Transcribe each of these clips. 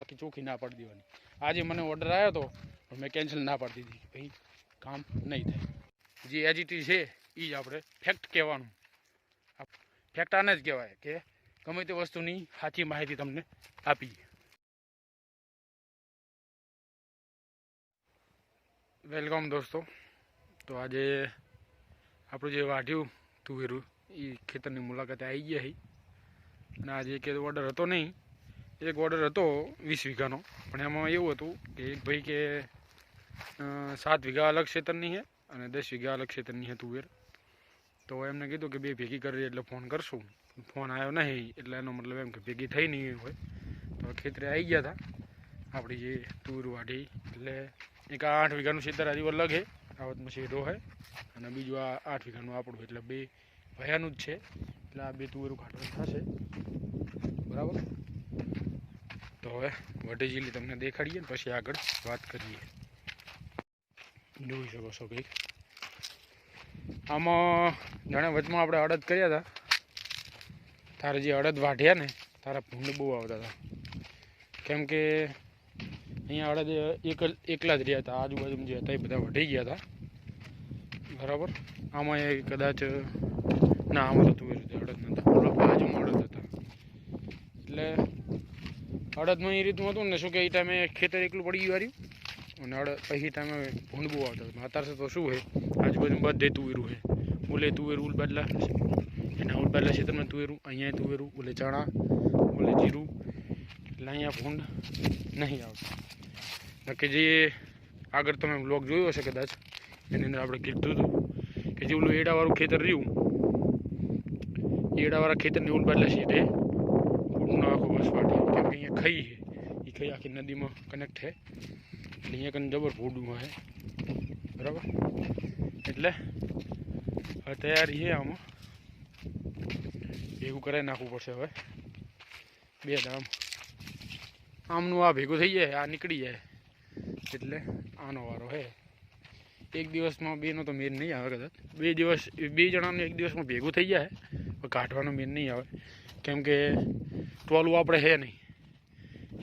બાકી ચોખ્ખી ના પાડી દેવાની. આજે મને ઓર્ડર આવ્યો હતો પણ મેં કેન્સલ ના પાડી દીધી, ભાઈ કામ નહીં થાય. જે એજીટી છે એ જ આપણે ફેક્ટ કહેવાનું. ફેક્ટ આને જ કહેવાય કે ગમે તે વસ્તુની સાચી માહિતી તમને આપી. વેલકમ દોસ્તો. તો આજે આપણું જે વાઢ્યું તુવેરું એ ખેતરની મુલાકાતે આવી ગયા છે. અને આજે એક ઓર્ડર હતો નહીં, એક ઓર્ડર હતો 20 વીઘાનો, પણ એમાં એવું હતું કે એક ભાઈ કે 7 વીઘા અલગ ક્ષેત્રની છે અને 10 વીઘા અલગ ક્ષેત્રની છે તુવેર. તો એમને કીધું કે બે ભેગી કરી એટલે ફોન કરશું. ફોન આવ્યો નહીં એટલે એનો મતલબ એમ કે ભેગી થઈ નહીં હોય. તો ખેતરે આવી ગયા હતા આપણી જે તુવેર વાઢી. એટલે એક આ 8 વીઘાનું ક્ષેત્ર હજુ અલગ છે, આવતમાં શેઢો છે, અને બીજું આ 8 વીઘાનું આપણું, એટલે બે ભયાનું જ છે. એટલે આ બે તુવેરું કાઢવાનું થશે, બરાબર. તો હવે વઢી જીલી તમને દેખાડીએ ને પછી આગળ વાત કરીએ. જોઈ શકો છો કંઈક આમાં જાણે વચમાં આપણે અડદ કર્યા હતા, તારે જે અડદ વાઢ્યા ને તારા ભૂંડ બહુ આવતા હતા. કેમ કે અહીંયા અડદ એકલા જ રહ્યા હતા, આજુબાજુમાં જે હતા એ બધા વઢી ગયા હતા, બરાબર. આમાં એ કદાચ ના, આમાં તો તુવેર અડદ નહોતા, બાજુમાં અડદ હતા. એટલે અડદમાં એ રીતનું હતું ને, શું કે એ ટાઈમે ખેતર એકલું પડી ગયું હાર્યું, અને અડદ પછી ટાઈમે ભૂંડ બહુ આવતા હતા. અત્યારે તો શું છે, આજુબાજુ બધે તુવેરું છે. ઓલે તુવેરું ઉલબાદલા, એના ઉલબાદલા ક્ષેત્રમાં તુવેરું, અહીંયા તુવેરું, ઓલે ચણા, ઓલે જીરું. એટલે અહીંયા ભૂંડ નહીં આવતા. કે જે આગળ તમે બ્લોગ જોયો હશે કદાચ, એની અંદર આપણે કીધું હતું કે જે ઓલું એડાવાળું ખેતર રહ્યું, એડાવાળા ખેતરની ઉલબાદલા સીટે ભૂંડનો આખો વસવાટ. કેમ કે અહીંયા ખઈ છે, એ ખઈ આખી નદીમાં કનેક્ટ છે, એટલે અહીંયા કને જબર ભૂંડમાં છે, બરાબર. એટલે હવે તૈયારી છે, આમાં ભેગું કરાવી નાખવું પડશે. હવે બે દામ આમનું આ ભેગું થઈ જાય, આ નીકળી જાય એટલે આનો વારો છે. એક દિવસમાં બેનો તો મેન નહીં આવે કદાચ, બે જણાનું એક દિવસમાં ભેગું થઈ જાય, પણ કાઢવાનો મેન નહીં આવે. કેમ કે ટોલું આપણે છે નહીં,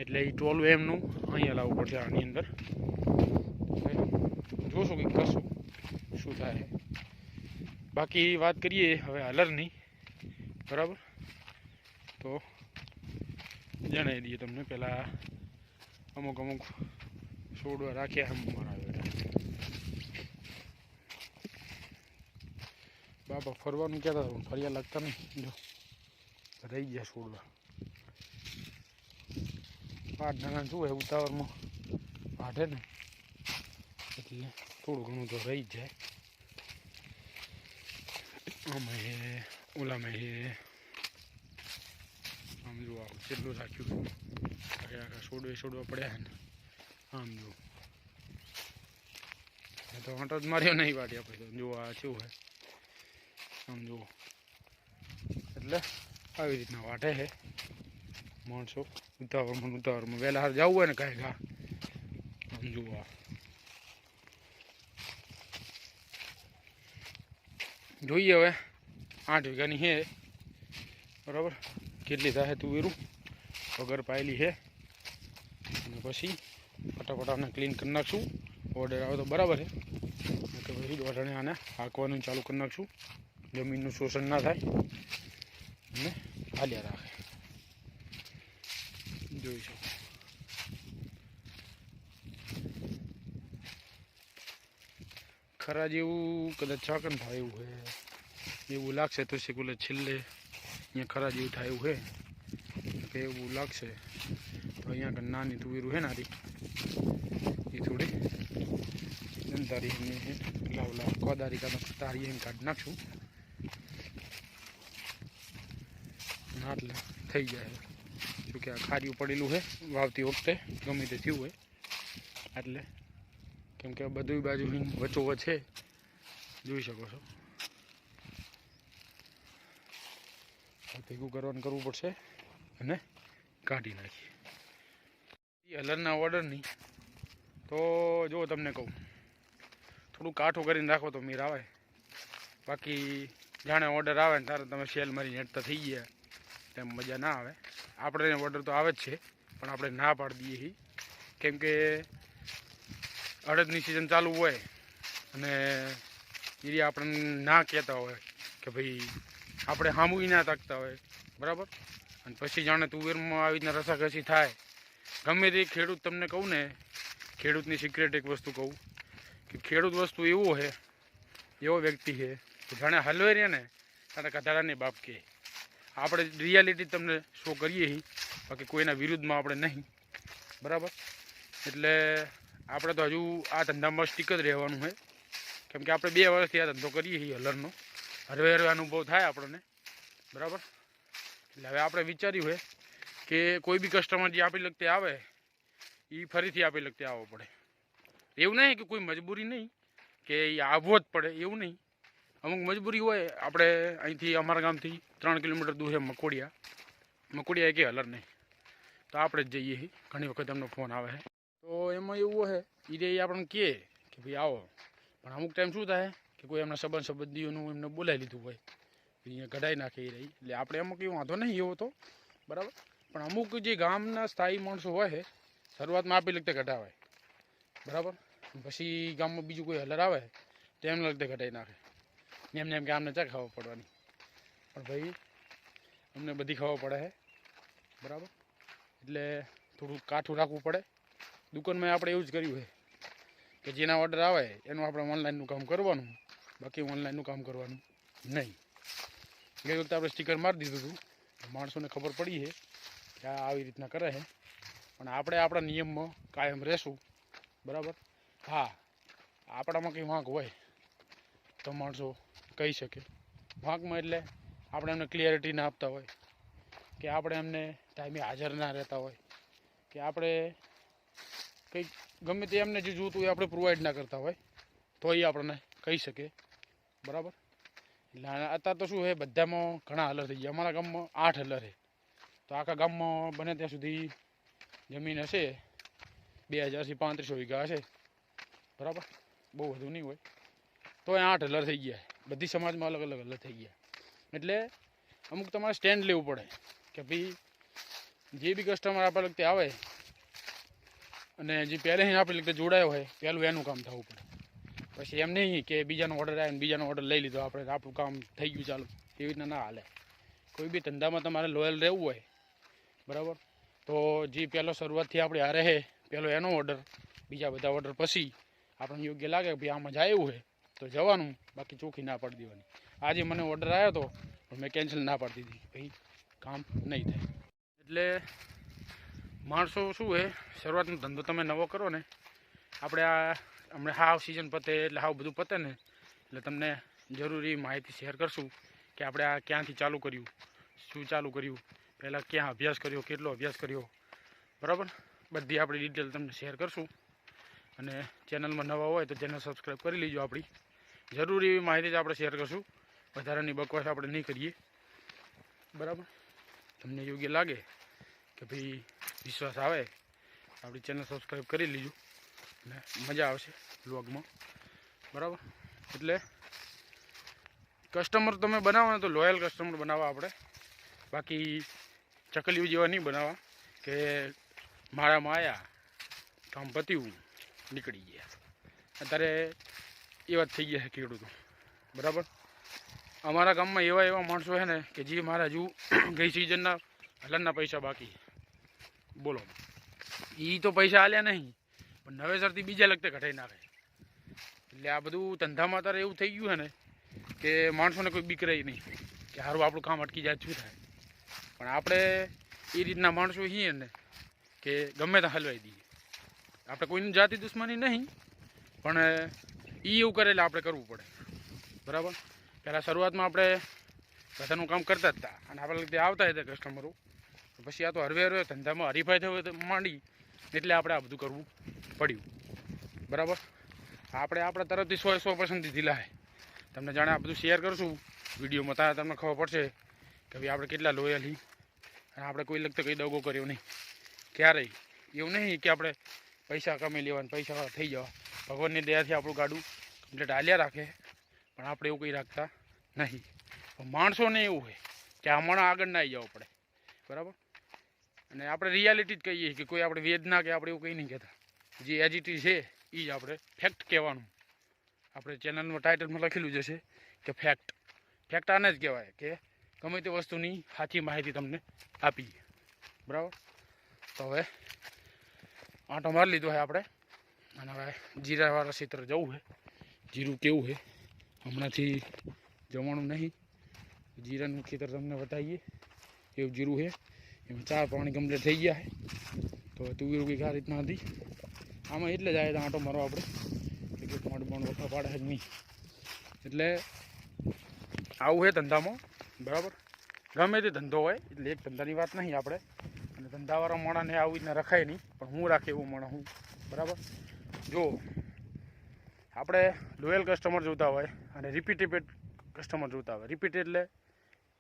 એટલે એ ટોલું એમનું અહીંયા લાવવું પડશે આની અંદર. જોશું કંઈક કરશું શું થાય. બાકી વાત કરીએ હવે હલરની, બરાબર. તો જણાવી દઈએ તમને. પહેલાં અમુક છોડવા રાખ્યા એમ મારા બેટા. બાપા ફરવાનું કહેતા હતા પણ ફર્યા લાગતા નહીં, જો રહી ગયા છોડવા. 5 જણા શું હોય ઉતાવળમાં વાઢે ને, એટલે થોડું ઘણું તો રહી જ જાય. આમાં હે, ઓલામાં હે, આમ જો આવું કેટલું રાખ્યું, આખા છોડવા પડ્યા ને. આમ જો તો હંટ જ માર્યો નહીં વાટ્યા પછી. જો આ શું હોય, આમ જુઓ. એટલે આવી રીતના વાટે છે માણસો ઉતાવળમાં. વહેલા હાર જવું હોય ને કાંઈ ઘા, આમ જુઓ. જોઈએ હવે 8 વીઘાની છે, બરાબર. કેટલી થાય તુવેરું વગર પાયેલી છે, અને પછી ફટાફટ આને ક્લીન કરી નાખશું. ઓર્ડર આવે તો બરાબર છે, કે પછી દોઢાણે આને હાંકવાનું ચાલુ કરી નાખશું, જમીનનું શોષણ ના થાય અને હાલ્યા રાખે. જોઈ શકો ખરા જેવું કદાચ ચાકન થાય એવું છે, એવું લાગશે તો શીખુલે છેલ્લે અહીંયા ખરા જેવું થાય એવું છે કે એવું લાગશે. તો અહીંયા નાની તુવેરું છે નારી, એ થોડી દંતારી લાવલા કોદારી કાં તારી એમ કાઢી નાખશું, એટલે થઈ જાય. શું કે આ ખાર્યું પડેલું છે વાવતી વખતે ગમે તે થયું હોય, એટલે કેમ કે બધું બાજુ વચોવચ છે, જોઈ શકો છો. ભેગું કરવું પડશે અને કાઢી નાખીએ. હલરના ઓર્ડરની તો જો તમને કહું, થોડું કાઠું કરીને રાખો તો મેર આવે. બાકી જાણે ઓર્ડર આવે ને તારે તમે સેલ મારીને હેઠતા થઈ ગયા તેમ મજા ના આવે. આપણે ઓર્ડર તો આવે જ છે, પણ આપણે ના પાડી દઈએ છીએ, કેમ કે અડદની સિઝન ચાલુ હોય અને એ આપણને ના કહેતા હોય કે ભાઈ આપણે સામું ના તાકતા હોય, બરાબર. અને પછી જાણે તુવેરમાં આવી રીતના રસાકસી થાય. ગમે તે ખેડૂત તમને કહું ને, ખેડૂતની સિક્રેટ એક વસ્તુ કહું કે ખેડૂત વસ્તુ એવો છે, એવો વ્યક્તિ છે કે જાણે હલવે રહે ને તારે કધાડાની બાપ કહે. આપણે રિયાલિટી તમને શો કરીએ છીએ, બાકી કોઈના વિરુદ્ધમાં આપણે નહીં, બરાબર. એટલે આપણે તો હજુ આ ધંધામાં સ્ટીક જ રહેવાનું છે, કેમ કે આપણે 2 વર્ષથી આ ધંધો કરીએ છીએ હલરનો. હરવે અનુભવ થાય આપણને, બરાબર. એટલે હવે આપણે વિચાર્યું છે કે કોઈ બી કસ્ટમર જે આપણી લગતે આવે એ ફરીથી આપણી લગતે આવવો પડે. એવું નહીં કે કોઈ મજબૂરી નહીં કે એ આવવો જ પડે, એવું નહીં. અમુક મજબૂરી હોય. આપણે અહીંથી અમારા ગામથી 3 કિલોમીટર દૂર છે મકોડિયા કે હલર નહીં, તો આપણે જ જઈએ છીએ. ઘણી વખત એમનો ફોન આવે છે, તો એમાં એવું છે એ આપણને કહે કે ભાઈ આવો. પણ અમુક ટાઈમ શું થાય કે કોઈ એમના સંબંધીઓનું એમને બોલાવી લીધું હોય, અહીંયા કઢાઈ નાખે એ રહી. એટલે આપણે એમાં કંઈ વાંધો નહીં એવો તો, બરાબર. પણ અમુક જે ગામના સ્થાયી માણસો હોય છે, શરૂઆતમાં આપી લગતે કઢાવાય, બરાબર. પછી ગામમાં બીજું કોઈ હલર આવે તો એમને લગતે કઢાઈ નાખે. એમને એમ કે આમને ચા ખાવા પડવાની, પણ ભાઈ અમને બધી ખાવા પડે છે, બરાબર. એટલે થોડું કાઠું રાખવું પડે. દુકાનમાં આપણે એવું જ કર્યું છે કે જેના ઓર્ડર આવે એનું આપણે ઓનલાઈનનું કામ કરવાનું, બાકી ઓનલાઈનનું કામ કરવાનું નહીં. ગઈ વખતે આપણે સ્ટીકર મારી દીધું હતું, માણસોને ખબર પડી છે કે આ આવી રીતના કરે છે. પણ આપણે આપણા નિયમમાં કાયમ રહેશું, બરાબર. હા, આપણામાં કંઈ વાંક હોય તો માણસો કહી શકે. વાંકમાં એટલે આપણે એમને ક્લિયરિટી ના આપતા હોય, કે આપણે એમને ટાઈમે હાજર ના રહેતા હોય, કે આપણે કંઈક ગમે તે એમને જે જોતું હોય આપણે પ્રોવાઈડ ના કરતા હોય, તો એ આપણને કહી શકે, બરાબર. એટલે અત્યારે તો શું છે, બધામાં ઘણા હલર થઈ ગયા. અમારા ગામમાં 8 હલર છે, તો આખા ગામમાં બને ત્યાં સુધી જમીન હશે 2000 થી 3500 વીઘા હશે, બરાબર. બહુ વધુ નહીં હોય, તો એ 8 હલર થઈ ગયા. બધી સમાજમાં અલગ અલગ હલર થઈ ગયા. એટલે અમુક તમારે સ્ટેન્ડ લેવું પડે કે ભાઈ જે બી કસ્ટમર આપણા લગતે આવે અને જે પહેલેથી આપણી લગતે જોડાયો હોય, પહેલું એનું કામ થવું પડે. પછી એમ નહીં કે બીજાનો ઓર્ડર આવે ને બીજાનો ઓર્ડર લઈ લીધો આપણે, આપણું કામ થઈ ગયું ચાલુ, એવી રીતના ના હાલે. કોઈ બી ધંધામાં તમારે લોયલ રહેવું હોય, બરાબર, તો જે પહેલો શરૂઆતથી આપણે હારે છે પહેલો એનો ઓર્ડર, બીજા બધા ઓર્ડર પછી આપણને યોગ્ય લાગે કે ભાઈ આમાં જાય એવું છે તો જવાનું, બાકી ચોખ્ખી ના પાડી દેવાની. આજે મને ઓર્ડર આવ્યો હતો પણ મેં કેન્સલ ના પાડી દીધી, ભાઈ કામ નહીં થાય. એટલે માણસો શું છે, શરૂઆતનો ધંધો તમે નવો કરો ને, આપણે આ હમણાં હાવ સિઝન પતે એટલે હાવ બધું પતે ને એટલે તમને જરૂરી માહિતી શેર કરશું કે આપણે આ ક્યાંથી ચાલુ કર્યું, શું ચાલુ કર્યું, પહેલાં ક્યાં અભ્યાસ કર્યો, કેટલો અભ્યાસ કર્યો, બરાબર. બધી આપણી ડિટેલ તમને શેર કરશું. અને ચેનલમાં નવા હોય તો ચેનલ સબસ્ક્રાઈબ કરી લેજો. આપણી જરૂરી એવી માહિતી જ આપણે શેર કરશું, વધારાની બકવાસ આપણે નહીં કરીએ, બરાબર. તમને યોગ્ય લાગે કે ભાઈ વિશ્વાસ આવે આપણી ચેનલ સબસ્ક્રાઈબ કરી લેજો અને મજા આવશે વ્લોગમાં, બરાબર. એટલે કસ્ટમર તમે બનાવો ને તો લોયલ કસ્ટમર બનાવવા આપણે, બાકી ચકલીઓ જેવા નહીં બનાવવા કે માળામાં આવ્યા કામ પત્યું નીકળી ગયા. અત્યારે એવા જ થઈ ગયા છે ખેડૂતો, બરાબર. અમારા ગામમાં એવા માણસો છે ને કે જે મારા હજુ ગઈ સિઝનના હલનના પૈસા બાકી, બોલો. એ તો પૈસા આલ્યા નહીં પણ નવેસરથી બીજા લગતે ઘટાઈ નાખે. એટલે આ બધું ધંધામાં અત્યારે એવું થઈ ગયું છે ને કે માણસોને કોઈ બીક રહી નહીં કે સારું આપણું કામ અટકી જાય શું થાય. પણ આપણે એ રીતના માણસો છીએ ને કે ગમે ત્યાં હલવાઈ દઈએ. આપણે કોઈની જાતિ દુશ્મની નહીં, પણ એ એવું કરે એટલે આપણે કરવું પડે, બરાબર. પહેલાં શરૂઆતમાં આપણે બધાનું કામ કરતા જ હતા અને આપણે લીધે આવતા હતા કસ્ટમરો. પછી આ તો હરવે ધંધામાં હરીફાઈ થયો માંડી એટલે આપણે આ બધું કરવું પડ્યું, બરાબર. આપણે આપણા તરફથી 100% દીધેલા છે. તમને જાણે આ બધું શેર કરશું વિડીયોમાં, ત્યારે તમને ખબર પડશે કે ભાઈ આપણે કેટલા લોયલ છીએ અને આપણે કોઈ લગતે કંઈ દગો કર્યો નહીં ક્યારેય. એવું નહીં કે આપણે પૈસા કમાઈ લેવાના, પૈસા થઈ જવા. ભગવાનની દયાથી આપણું ગાડું કમ્પ્લીટ હાલ્યા રાખે, પણ આપણે એવું કંઈ રાખતા નહીં. માણસોને એવું હોય કે હમણાં આગળ ના આવી જવું પડે, બરાબર. અને આપણે રિયાલિટી જ કહીએ કે કોઈ આપણે વેદના કે આપણે એવું કંઈ નહીં કહેતા. જે એજીટી છે એ જ આપણે ફેક્ટ કહેવાનું. આપણે ચેનલમાં ટાઇટલમાં લખેલું જ હશે કે ફેક્ટ. ફેક્ટ આને જ કહેવાય કે ગમે તે વસ્તુની સાચી માહિતી તમને આપીએ. બરાબર. તો હવે આંટો મારી લીધો છે આપણે અને હવે જીરાવાળા ક્ષેત્ર જવું છે. જીરું કેવું છે હમણાંથી જવાનું નહીં. જીરાનું ખેતર તમને બતાવીએ એવું જીરું છે. એમાં 4 પાણી કમ્પ્લીટ થઈ ગયા છે. તો તુવેરું કંઈક આ રીતના હતી. આમાં એટલે જ આવ્યા આંટો મારવા આપણે કે કંઈક મોઢ વખા પાડે જ નહીં. એટલે આવું છે ધંધામાં. બરાબર. ગમે તે ધંધો હોય એટલે એક ધંધાની વાત નહીં આપણે. અને ધંધાવાળા માણસને આવી રીતના રખાય નહીં, પણ હું રાખે એવું માણસ હું. બરાબર. જો આપણે લોયલ કસ્ટમર જોતા હોય અને રિપીટેડ કસ્ટમર જોતા હોય. રિપીટ એટલે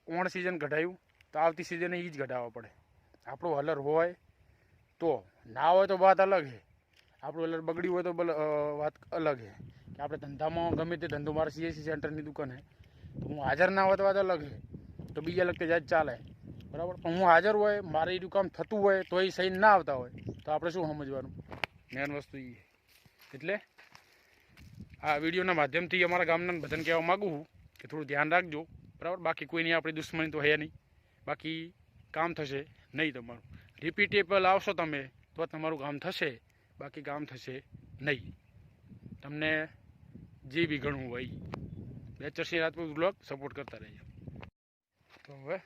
ઓણ સિઝન કઢાયું તો આવતી સિઝને એ જ કઢાવવા પડે. આપણું હલર હોય તો, ના હોય તો વાત અલગ છે. આપણું હલર બગડ્યું હોય તો વાત અલગ છે કે આપણે ધંધામાં ગમે તે ધંધો મારા સીએસસી સેન્ટરની દુકાન છે તો હું હાજર ના હોય તો વાત અલગ છે. તો બીજા લગતે જાય ચાલે. બરાબર. પણ હું હાજર હોય, મારે એનું કામ થતું હોય તો એ સહી ના આવતા હોય તો આપણે શું સમજવાનું? મેન વસ્તુ એ. એટલે આ વિડીયોના માધ્યમથી અમારા ગામના બધાને કહેવા માગું છું કે થોડું ધ્યાન રાખજો. બરાબર. બાકી કોઈની આપણી દુશ્મની તો હે નહીં. બાકી કામ થશે નહીં તમારું. રિપીટેબલ આવશો તમે તો તમારું કામ થશે, બાકી કામ થશે નહીં. તમને જે બી ઘણું હોય. બેચરસી રાજપૂત બ્લોગ સપોર્ટ કરતા રહેજો. તો હવે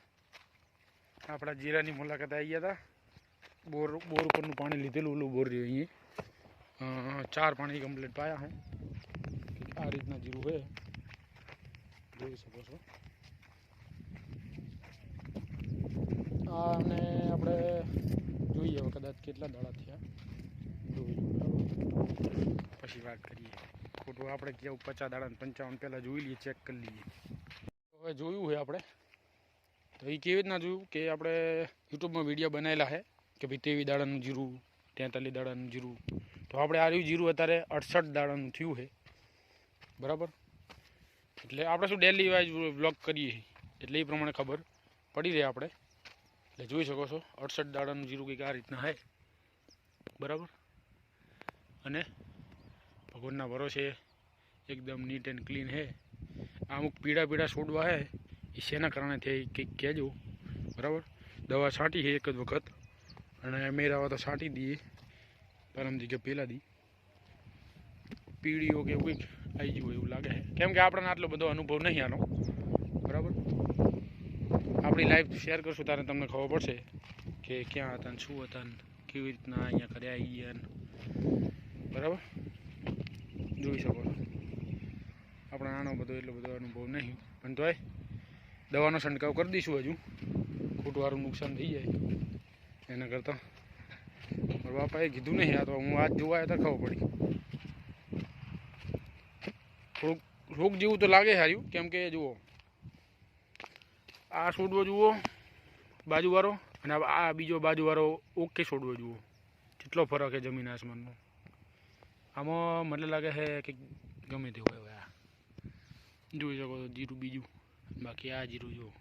આપણા જીરાની મુલાકાત આવી ગયા હતા. બોર ઉપરનું પાણી લીધેલું. ઓલું બોર રહ્યું અહીંયા 4 પાણી કમ્પ્લીટ પાયા હે. આ રીતના જીરું છે, જોઈ શકો છો. અને આપણે જોઈએ હવે કદાચ કેટલા દાડા થયા જોઈએ. પછી વાત કરીએ. ખોટું આપણે કેવું 50 દાડા 55 પહેલાં જોઈ લઈએ, ચેક કરી લઈએ. હવે જોયું છે આપણે તો એ કેવી રીતના જોયું કે આપણે યુટ્યુબમાં વિડીયો બનાવેલા છે કે ભાઈ 23 દાડાનું જીરું, 43 દાડાનું જીરું. તો આપણે આ જીરું અત્યારે 68 દાડાનું થયું છે. બરાબર. એટલે આપણે શું ડેલી વાઇઝ વ્લોગ કરીએ એટલે એ પ્રમાણે ખબર પડી રહે આપણે. એટલે જોઈ શકો છો 68 દાડાનું જીરું કંઈક આ રીતના છે. બરાબર. અને ભગવાનના ભરોસે એકદમ નીટ એન્ડ ક્લીન છે. અમુક પીળા છોડવા છે એ શેના કારણે થાય કંઈક કહેજો. બરાબર. દવા છાંટી છે એક જ વખત અને મેરાવા તો છાંટી દઈએ પરમદી કે પહેલા દી. પીળીઓ કે કંઈક આવી ગયું એવું લાગે છે, કેમ કે આપણને આટલો બધો અનુભવ નહીં આનો. બરાબર. આપણી લાઈફ શેર કરશું ત્યારે તમને ખબર પડશે કે ક્યાં હતા ને શું હતા ને કેવી રીતના અહીંયા કર્યા અહીંયા ને. બરાબર. જોઈ શકો છો આપણે આનો એટલો બધો અનુભવ નહીં, પણ તોય દવાનો છંટકાવ કરી દઈશું. હજુ ખોટું વાળું નુકસાન થઈ જાય એના કરતાં. મારા બાપાએ કીધું નહીં, આ તો હું આજ જોવા તો ખબર પડી. થોડુંક રોગ જેવું તો લાગે સારું, કેમ કે જુઓ આ છોડવો જુઓ બાજુવાળો અને આ બીજો બાજુવાળો ઓકે છોડવો જુઓ. કેટલો ફરક છે જમીન આસમાનનો. આમાં મને લાગે છે કે ગમે તે હોય. આ જોઈ શકો છો જીરું બીજું. બાકી આ જીરું જુઓ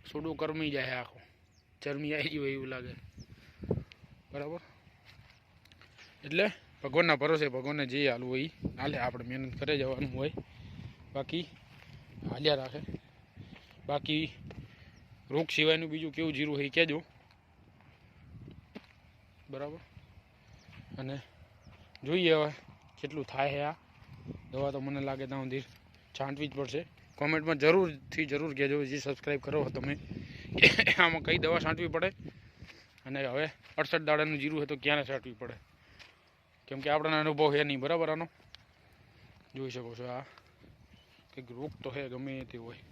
છોડવો કરમી જાય આખો, ચરમી આવી ગયો એવું લાગે. બરાબર. એટલે ભગવાનના ભરોસે ભગવાનને જે હાલવું હોય હાલે. આપણે મહેનત કરે જવાનું હોય, બાકી હાલ્યા રાખે. બાકી રોગ સિવાયનું બીજું કેવું જીરું હોય કહેજો. બરાબર. અને જોઈએ હવે કેટલું થાય છે. આ દવા તો મને લાગે ત્યાં સુધી છાંટવી જ પડશે. કોમેન્ટમાં જરૂર કહેજો જે સબસ્ક્રાઈબ કરો તમે આમાં કઈ દવા છાંટવી પડે અને હવે 68 દાડાનું જીરું હોય તો ક્યારે છાંટવી પડે, કેમ કે આપણને અનુભવ છે નહીં. બરાબર. આનો જોઈ શકો છો આ કંઈક રોગ તો છે ગમે તે હોય.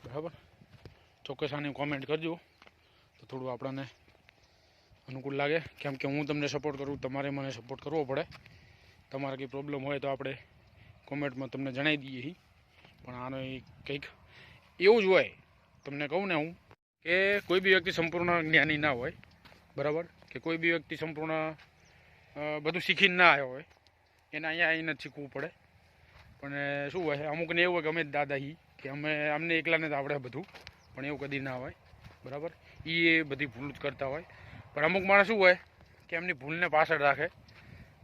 બરાબર. ચોક્કસ આને કોમેન્ટ કરજો તો થોડું આપણને અનુકૂળ લાગે, કેમ કે હું તમને સપોર્ટ કરું, તમારે મને સપોર્ટ કરવો પડે. તમારે કંઈ પ્રોબ્લેમ હોય તો આપણે કોમેન્ટમાં તમને જણાવી દઈએ. પણ આનો કંઈક એવું જ હોય. તમને કહું ને હું કે કોઈ બી વ્યક્તિ સંપૂર્ણ જ્ઞાની ના હોય. બરાબર. કે કોઈ બી વ્યક્તિ સંપૂર્ણ બધું શીખીને ના આવ્યો હોય, એને અહીંયા આવીને જ શીખવું પડે. પણ શું હોય અમુકને એવું હોય કે અમે દાદા હી કે અમને એકલાને તો આવડે બધું, પણ એવું કદી ના હોય, બરાબર. એ બધી ભૂલ જ કરતા હોય, પણ અમુક માણસ શું હોય કે એમની ભૂલને પાછળ રાખે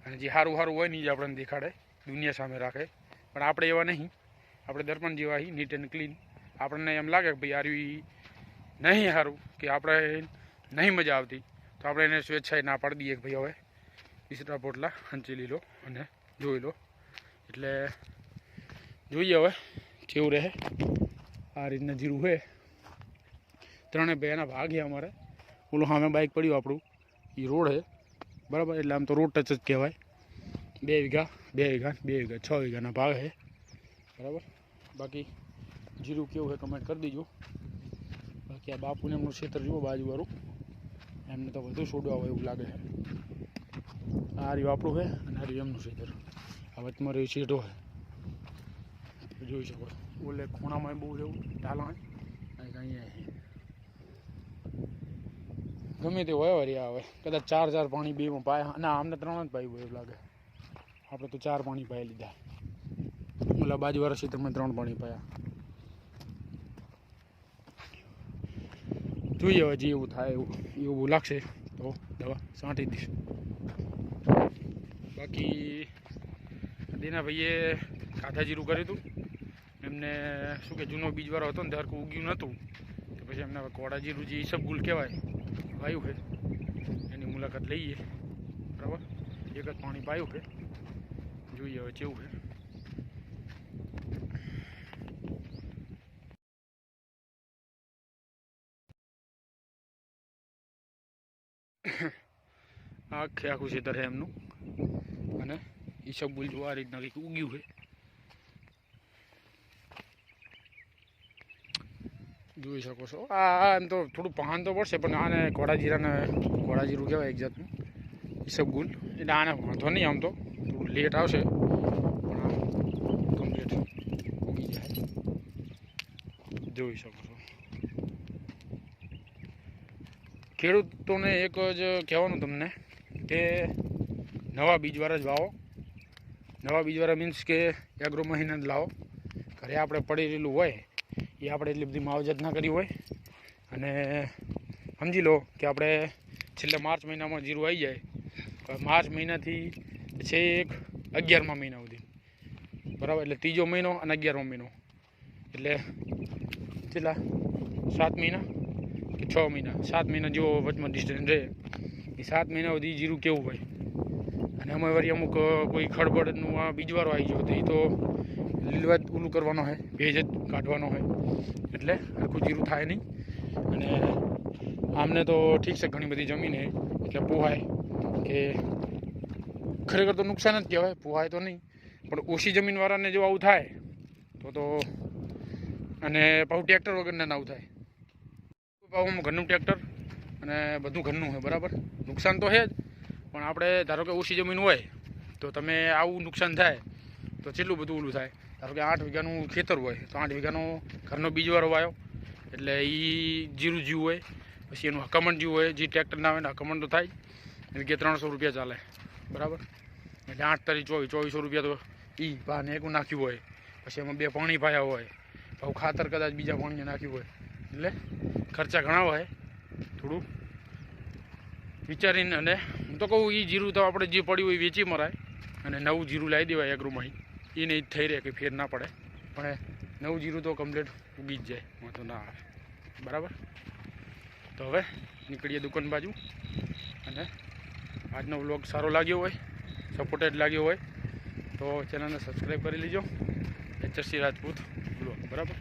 અને જે સારું હોય ને એ જ આપણને દેખાડે, દુનિયા સામે રાખે. પણ આપણે એવા નહીં, આપણે દર્પણ જેવા અહીં નીટ એન્ડ ક્લીન. આપણને એમ લાગે કે ભાઈ યાર નહીં સારું, કે આપણે નહીં મજા આવતી, તો આપણે એને સ્વેચ્છાએ ના પાડી દઈએ કે ભાઈ હવે બિસ્તરા પોટલા હંચેલી લો અને જોઈ લો. એટલે જોઈએ હવે કેવું રહે. આ રીતના જીરું છે. 3 2 ભાગ છે અમારે. ઓલું સામે બાઇક પડ્યું આપણું, એ રોડ છે, બરાબર. એટલે આમ તો રોડ ટચ જ કહેવાય. 2 વીઘા 2 વીઘા 2 વીઘા 6 વીઘાના ભાગ છે, બરાબર. બાકી જીરું કેવું છે કમેન્ટ કરી દીજો. બાકી આ બાપુને એમનું ખેતર જુઓ બાજુવાળું, એમને તો વધુ છોડવા હોય એવું લાગે છે. આ રહ્યું આપણું છે અને આ રહ્યું એમનું ખેતર. આ વચમાં રહ્યું શેઢો છે, જોઈ શકો છો. ઓલે ખૂણામાં બહુ એવું ઢાલા અહીંયા ગમે તે હોય વળી આવે. કદાચ 4 પાણી 2માં પાયા, ના અમને 3 જ પાયું હોય એવું લાગે. આપણે તો 4 પાણી પાઈ લીધા. ઓલા બાજુવાળા ખેતરમાં 3 પાણી પાયા. જોઈએ હવે જે એવું થાય એવું લાગશે તો દવા છાંટી દઈશું. બાકી દીના ભાઈએ કાંધા જીરું કર્યું હતું. એમને શું કે જૂનો બીજવાળો હતો ને ત્યારે ઉગ્યું નહોતું, તો પછી એમને કોડા જીરું જે ઈસબગુલ કહેવાય પાયું છે, એની મુલાકાત લઈએ, બરાબર. એક જ પાણી પાયું છે, જોઈએ હવે કેવું છે. આખું ખેતર છે એમનું, અને ઈસબગુલ જો આ રીતના કંઈક ઉગ્યું છે, જોઈ શકો છો. આ એમ તો થોડું પહાણ તો પડશે, પણ આને ઘોડા જીરું કહેવાય એક જાતનું ઈસબગુલ. એટલે આને વાંધો નહીં, આમ તો થોડું લેટ આવશે, પણ આમ કમ્પ્લીટ ઉગી જાય, જોઈ શકો છો. ખેડૂતોને એક જ કહેવાનું તમને કે નવા બીજવાળા જ વાવો. નવા બીજવાળા મીન્સ કે એગ્રો મહિના જ લાવો. ઘરે આપણે પડી રહેલું હોય એ આપણે એટલી બધી માવજત ના કરી હોય. અને સમજી લો કે આપણે છેલ્લે માર્ચ મહિનામાં જીરું આવી જાય, માર્ચ મહિનાથી છેક 11મા મહિના સુધી, બરાબર. એટલે 3જો મહિનો અને 11મો મહિનો, એટલે કેટલા 7 મહિના કે 6 મહિના, 7 મહિના જેવો વચમાં ડિસ્ટન્સ રહે. એ 7 મહિના સુધી જીરું કેવું હોય. અને અમે વળી અમુક કોઈ ખડબડનું આ બીજવારો આવી ગયો તો એ તો લીલવા ઓલું કરવાનો હોય, ભેજ જ કાઢવાનો હોય, એટલે આખું જીરું થાય નહીં. અને આમને તો ઠીક છે ઘણી બધી જમીન છે એટલે પોહાય, કે ખરેખર તો નુકસાન જ કહેવાય, પોહાય તો નહીં. પણ ઓછી જમીનવાળાને જો આવું થાય તો અને પાછું ટ્રેક્ટર વગરના આવું થાય. પાછું ઘરનું ટ્રેક્ટર અને બધું ઘરનું હોય, બરાબર. નુકસાન તો છે જ, પણ આપણે ધારો કે ઓછી જમીન હોય તો તમે આવું નુકસાન થાય તો કેટલું બધું ઓલું થાય. ધારો કે 8 વીઘાનું ખેતર હોય તો 8 વીઘાનો ઘરનો બીજવારો વાયો, એટલે એ જીરું જીવ હોય. પછી એનું હકામણ જીવ હોય, જે ટ્રેક્ટર ના હોય ને હકામણ તો થાય, એટલે કે 300 રૂપિયા ચાલે, બરાબર. એટલે 8 તારીખ 2400 રૂપિયા તો એ ભાને એકું નાખ્યું હોય. પછી એમાં 2 પાણી પાયા હોય, ભાવ ખાતર કદાચ બીજા પાણીએ નાખ્યું હોય, એટલે ખર્ચા ઘણા હોય. થોડું વિચારીને, અને હું તો કહું એ જીરું તો આપણે જે પડ્યું હોય વેચી મરાય અને નવું જીરું લાવી દેવાય એગ્રોમાં. એ નહીં થઈ રહે કે ફેર ના પડે, પણ નવું જીરું તો કમ્પ્લીટ ઉગી જ જાય, વાંધો ના આવે, બરાબર. તો હવે નીકળીએ દુકાન બાજુ. અને આજનો વ્લોગ સારો લાગ્યો હોય, સપોર્ટેડ લાગ્યો હોય તો ચેનલને સબસ્ક્રાઈબ કરી લેજો, HRC રાજપૂત વ્લોગ, બરાબર.